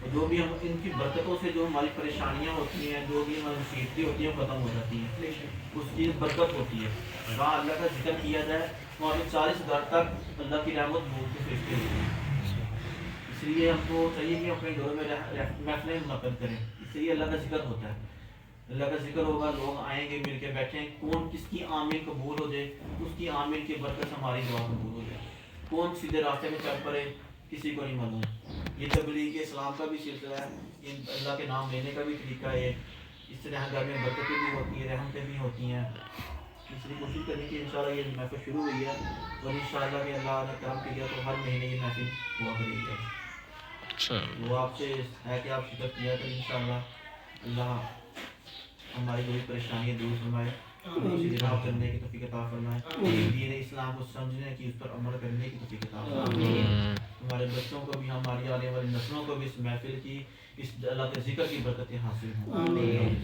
اور جو بھی ہم ان کی برکتوں سے جو ہماری پریشانیاں ہوتی ہیں، جو بھی ہماری مصیبتیں ہوتی ہیں، ختم ہو جاتی ہیں، اس کی برکت ہوتی ہے. جہاں اللہ کا ذکر کیا جائے وہاں پہ 40,000 تک اللہ کی رحمت نور کے فرشتے ہوتے ہیں. اس لیے ہم کو چاہیے کہ اپنے گھروں میں محفلیں منعقد کریں. اس سے یہ اللہ کا ذکر ہوتا ہے. اللہ کا ذکر ہوگا، لوگ آئیں گے، مل کے بیٹھیں، کون کس کی آمین قبول ہو جائے، اس کی آمین کی برکت سے ہماری دعا قبول ہو جائے. کون سیدھے راستے میں چل پڑے کسی کو نہیں معلوم. یہ تبلیغ اسلام کا بھی سلسلہ ہے، یہ اللہ کے نام لینے کا بھی طریقہ ہے. اس طرح گھر میں برکتیں بھی ہوتی ہیں، رحمتیں بھی ہوتی ہیں. اس لیے کوشش کریں کہ انشاءاللہ یہ محفل شروع ہوئی ہے اور انشاءاللہ کہ اللہ نے کرم کیا تو ہر مہینے یہ محفل ہوا کرے گی. وہ آپ سے ہے کہ آپ شکر کیا کریں انشاءاللہ. اللہ ہماری بڑی پریشانیاں دور فرمائے، اسی راہ کرنے کی توفیق عطا فرمائے، دین اسلام کو سمجھنے کی، اس پر عمل کرنے کی توفیق عطا فرمائے. ہمارے بچوں کو بھی، ہماری آنے والی نسلوں کو بھی اس محفل کی، اس اللہ کے ذکر کی برکتیں حاصل ہوں.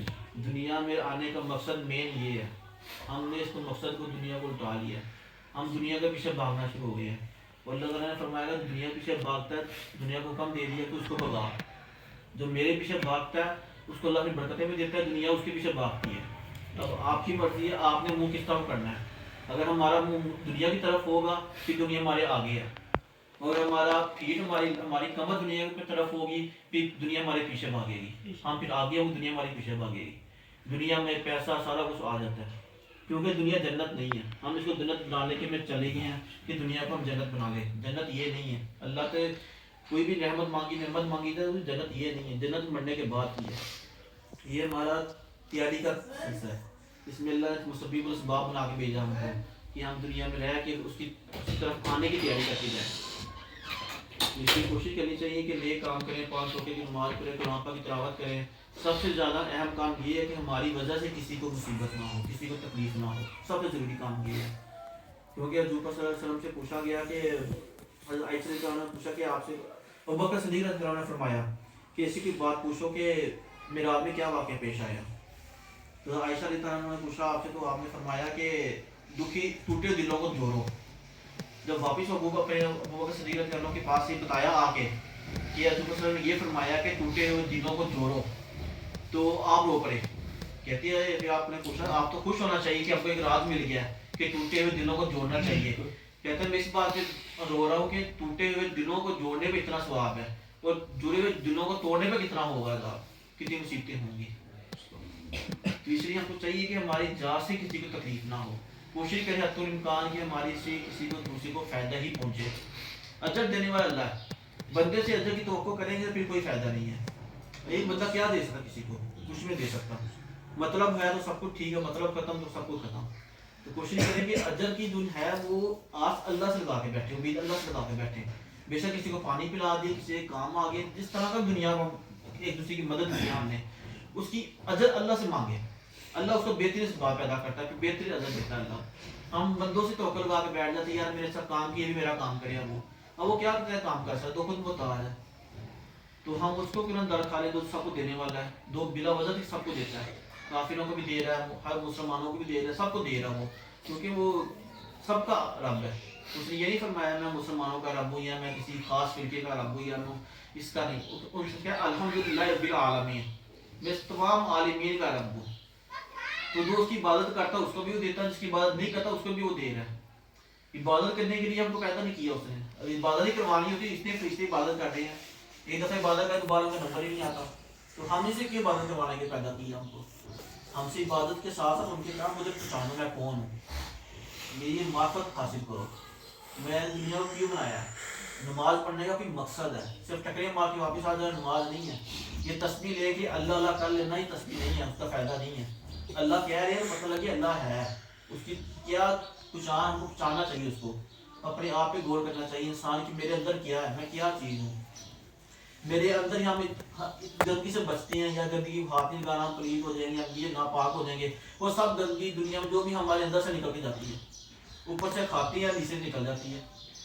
دنیا میں آنے کا مقصد مین یہ ہے. ہم نے اس کو مقصد کو دنیا کو اٹھا لیا. ہم دنیا کے پیچھے بھاگنا شروع ہو گئے ہیں. اور اللہ تعالیٰ نے فرمایا کہ دنیا کے پیچھے بھاگتا ہے، دنیا کو حکم دے دیا کہ اس کو بھگا. جو میرے پیچھے بھاگتا ہے اس کو اللہ کی برکتیں بھی دیتا ہے، دنیا اس کے پیچھے بھاگتی ہے. اب آپ کی مرضی ہے، آپ نے منہ کس طرف کرنا ہے. اگر ہمارا منہ دنیا کی طرف ہوگا پھر دنیا ہمارے آگے ہے، اور ہمارا پیٹھ ہماری کمر دنیا کی طرف ہوگی پھر دنیا ہمارے پیچھے بھاگے گی. ہم پھر آگے ہوں، دنیا ہمارے پیچھے بھاگے گی. دنیا میں پیسہ سارا کچھ آ جاتا ہے، کیونکہ دنیا جنت نہیں ہے. ہم اس کو جنت بنانے کے میں چلے گئے ہیں کہ دنیا کو ہم جنت بنا لیں. جنت یہ نہیں ہے. اللہ سے کوئی بھی نعمت مانگی تو جنت یہ نہیں ہے. جنت مرنے کے بعد کی ہے. یہ ہمارا تیاری کا حصہ ہے. اس میں اللہ نے مسبب الاسباب بنا کے بھیجا ہم کو کہ ہم دنیا میں رہ کے اس کی طرف آنے کی تیاری کرتے جائیں. اس کی کوشش کرنی چاہیے کہ نیک کام کریں، 5 وقت کی نماز پڑھیں، قرآن پاک کی تلاوت کریں. سب سے زیادہ اہم کام یہ ہے کہ ہماری وجہ سے کسی کو مصیبت نہ ہو، کسی کو تکلیف نہ ہو. سب سے ضروری کام یہ ہے. کیونکہ حضور صلی اللہ علیہ وسلم سے پوچھا گیا کہ حضرت عائشہ رضی اللہ عنہا نے پوچھا کہ آپ سے ابوبکر صدیق رضی اللہ عنہ نے فرمایا کہ ایسی کوئی بات پوچھو کہ میرا میں کیا واقعہ پیش آیا. تو عائشہ رضی اللہ عنہا نے پوچھا آپ سے، تو آپ نے فرمایا کہ دکھی ٹوٹے دلوں کو جوڑو. جب واپس ابوبکر صدیق رضی اللہ عنہ کے پاس یہ بتایا آ کے کہ حضور صلی اللہ علیہ وسلم نے یہ فرمایا کہ ٹوٹے ہوئے دلوں کو جوڑو، تو آپ رو پڑے. کہتی ہے کہ آپ نے پوچھا، آپ تو خوش ہونا چاہیے کہ آپ کو ایک راز مل گیا کہ ٹوٹے ہوئے دلوں کو جوڑنا چاہیے. کہتے ہیں میں اس بات سے رو رہا ہوں کہ ٹوٹے ہوئے دلوں کو جوڑنے پہ اتنا ثواب ہے اور جڑے ہوئے دلوں کو توڑنے پہ کتنا ہوگا عذاب، کتنی مصیبتیں ہوں گی. تو اس لیے ہم کو چاہیے کہ ہماری ذات سے کسی کو تکلیف نہ ہو. کوشش کریں حتی الامکان کہ ہماری سے کسی کو دوسرے کو فائدہ ہی پہنچے. اجر دینے والا اللہ ہے. بندے سے اجر کی توقع کریں گے پھر کوئی فائدہ نہیں ہے. ایک بندہ کیا دے سکتا کسی کو؟ کچھ نہیں دے سکتا. مطلب ہے تو سب کچھ ٹھیک ہے، مطلب ختم تو سب کچھ ختم. تو کوشش کریں کہ اجر کی جو ہے وہ آس اللہ سے لگا کے بیٹھے، امید اللہ سے لگا کے بیٹھے. بے شک کسی کو پانی پلا دیا، کسی کے کام آ گئے، جس طرح کا دنیا میں ایک دوسرے کی مدد کی ہم نے، اس کی اجر اللہ سے مانگے. اللہ اس کو بہترین اسباب پیدا کرتا ہے، بہترین اجر دیتا ہے اللہ. ہم بندوں سے توقع لگا کے بیٹھ جاتے ہیں، یار میرے ساتھ کام کیا بھی میرا کام کرے. اب وہ کیا کرتا ہے؟ کام کر سکتا ہے، تو خود محتاج ہے. تو ہم اس کو کیوں نہ در کھا لیں؟ تو سب کو دینے والا ہے، دو بلا وجہ سب کو دیتا ہے. کافروں کو بھی دے رہا ہے، ہر مسلمانوں کو بھی دے رہا ہے، سب کو دے رہا وہ، کیونکہ وہ سب کا رب ہے. اس نے یہ نہیں فرمایا میں مسلمانوں کا رب ہوں یا میں کسی خاص فرقے کا رب ہوں یا میں اس کا نہیں. ان سے کیا الحمدللہ رب العالمین، میں تمام عالمین کا رب ہوں. تو جو اس کی عبادت کرتا ہے اس کو بھی وہ دیتا ہے، جس کی عبادت نہیں کرتا اس کو بھی وہ دے رہا ہے. عبادت کرنے کے لیے ہم کو پیدا نہیں کیا اس نے. اب عبادت ہی کروانی ہوتی ہے، اس لیے فرشتے عبادت کرتے ہیں. ایک دفعہ عبادت کا دوبارہ کا نمبر ہی نہیں آتا. تو ہم اسے کیوں عبادت کروانے کے پیدا کیا ہم کو؟ ہم سے عبادت کے ساتھ ساتھ ان کے کام مجھے پہچانو میں کون ہوں، میری معرفت حاصل کرو. میں دنیا کو کیوں بنایا ہے؟ نماز پڑھنے کا کوئی مقصد ہے. صرف ٹکرے مار کے واپس آ جائے نماز نہیں ہے. یہ تسبیح لے کے اللہ اللہ کر لینا ہی تسبیح نہیں ہے، اس کا فائدہ نہیں ہے. اللہ کہہ رہے ہیں مطلب کہ اللہ ہے. اس کی کیا پہچان ہم کو پہچاننا چاہیے. اس کو اپنے آپ پہ غور کرنا چاہیے انسان کی میرے اندر کیا ہے، میں کیا چیز ہوں. میرے اندر ہی ہم گندگی سے بچتے ہیں، یا گندگی ہاتھ نہیں لگانا پلیت ہو جائیں گے، ہم یہ ناپاک ہو جائیں گے. وہ سب گندگی دنیا میں جو بھی ہمارے اندر سے نکل کے جاتی ہے، اوپر سے کھاتی ہے نیچے نکل جاتی ہے.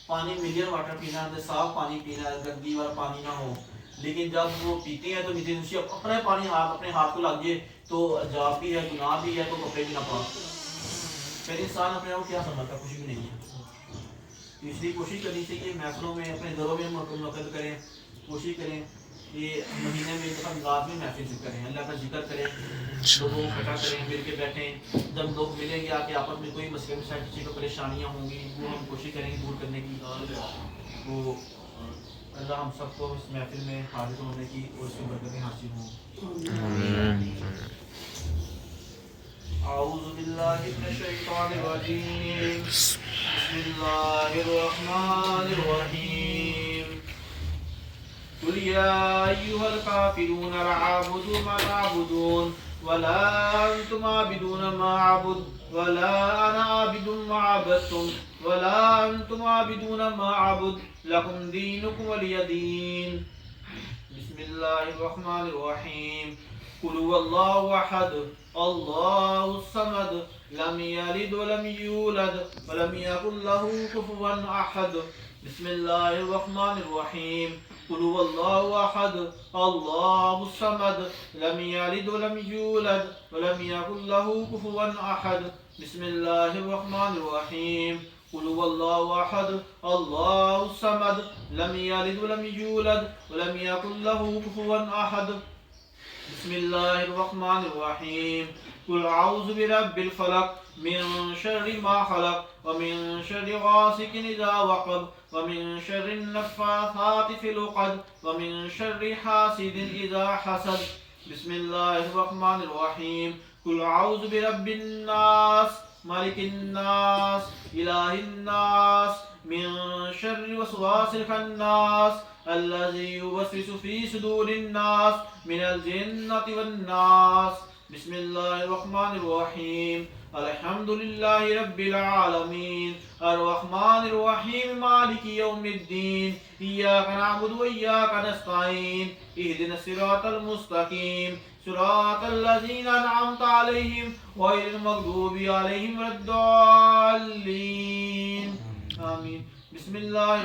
پانی ملین واٹر پینا ہے، صاف پانی پینا ہے، گندگی والا پانی نہ ہو. لیکن جب وہ پیتے ہیں تو نیچے اپنے پانی اپنے ہاتھ کو لگ جائے تو عذاب بھی ہے، گناہ بھی ہے، تو کپڑے بھی نہ پاک. پھر انسان اپنے آپ کیا سمجھتا؟ کچھ بھی نہیں ہے. تو اس لیے کوشش کرنی چاہیے محفلوں میں، اپنے گھروں میں منعقد کریں. کوشش کریں یہ مہینے میں ایک رات میں محفل ذکر کریں، اللہ کا ذکر کریں، لوگوں کو اکٹھا کریں، مل کے بیٹھیں. جب لوگ ملیں گے آ کے آپس میں کوئی مسئلے مسائل کسی کو پریشانیاں ہوں گی وہ ہم کوشش کریں گے دور کرنے کی. تو اللہ ہم سب کو اس محفل میں حاضر ہونے کی اور اس کی برکتیں حاصل ہوں. اعوذ باللہ من الشیطان الرجیم، بسم اللہ الرحمن الرحیم. قل يا أيها الكافرون لا أعبد ما تعبدون ولا أنتم عابدون ما أعبد ولا أنا عابد ما عبدتم ولا أنتم عابدون ما أعبد لكم دينكم ولي دين. بسم الله الرحمن الرحيم. قل هو الله أحد الله الصمد لم يلد ولم يولد ولم يكن له كفوا أحد. بسم الله الرحمن الرحيم. قل هو الله أحد الله الصمد لم يلد ولم يولد ولم يكن له كفوا أحد. بسم الله الرحمن الرحيم. قل هو الله أحد الله الصمد لم يلد ولم يولد ولم يكن له كفوا أحد. بسم الله الرحمن الرحيم. قل أعوذ برب الفلق من شر ما خلق ومن شر غاسق إذا وقب ومن شر النفاثات في العقد ومن شر حاسد إذا حسد. بسم الله الرحمن الرحيم. قل أعوذ برب الناس ملك الناس إله الناس من شر وسواس الخناس الذي يوسوس في صدور الناس من الجنة والناس. بسم الله الرحمن الرحيم. الحمد لله رب العالمين الرحمن الرحيم مالك يوم الدين إياك نعبد وإياك نستعين اهدنا الصراط المستقيم صراط الذين أنعمت عليهم غير المغضوب عليهم ولا الضالين آمين. بسم الله